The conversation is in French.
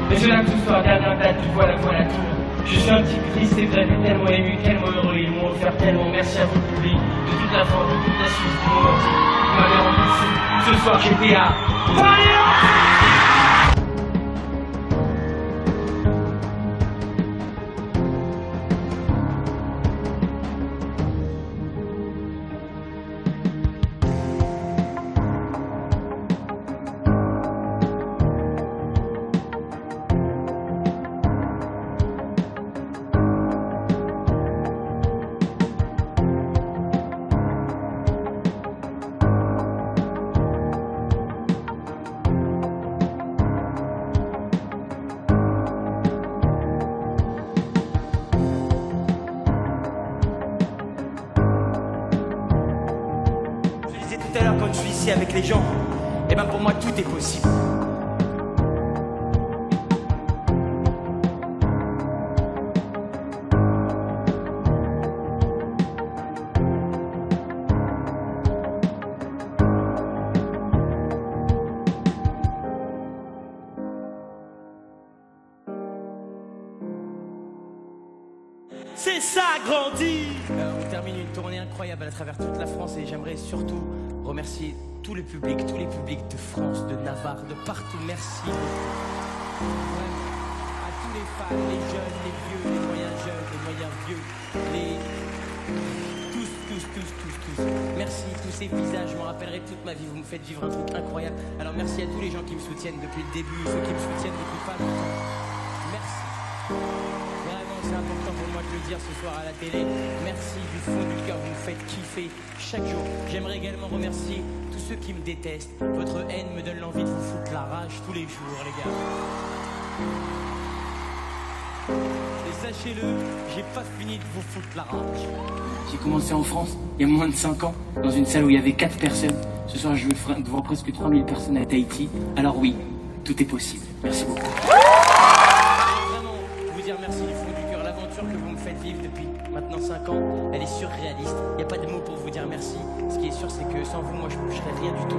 Mais cela que ce soir, dernière date du voilà tout. Je suis un petit peu triste et vrai, mais tellement ému, tellement heureux. Ils m'ont offert tellement. Merci à vous le public, de toute la France, de toute la Suisse, du monde entier. Vous m'avez rendu fou. Ce soir, j'étais à Paris. Tout à l'heure quand je suis ici avec les gens, et ben pour moi tout est possible. C'est ça, grandir. On termine une tournée incroyable à travers toute la France et j'aimerais surtout remercier tous les publics de France, de Navarre, de partout. Merci à tous les fans, les jeunes, les vieux, les moyens jeunes, les moyens vieux, tous. Merci, tous ces visages, je m'en rappellerai toute ma vie. Vous me faites vivre un truc incroyable. Alors merci à tous les gens qui me soutiennent depuis le début, ceux qui me soutiennent depuis pas longtemps. Merci. Vraiment, c'est important pour moi de le dire ce soir à la télé. Merci du fond du cœur, vous me faites kiffer chaque jour. J'aimerais également remercier tous ceux qui me détestent. Votre haine me donne l'envie de vous foutre la rage tous les jours, les gars. Et sachez-le, j'ai pas fini de vous foutre la rage. J'ai commencé en France, il y a moins de 5 ans, dans une salle où il y avait 4 personnes. Ce soir, je vais devant presque 3000 personnes à Tahiti. Alors oui, tout est possible. Merci beaucoup. Dire merci du fond du cœur. L'aventure que vous me faites vivre depuis maintenant 5 ans, elle est surréaliste. Il n'y a pas de mots pour vous dire merci. Ce qui est sûr, c'est que sans vous, moi, je ne serais rien du tout.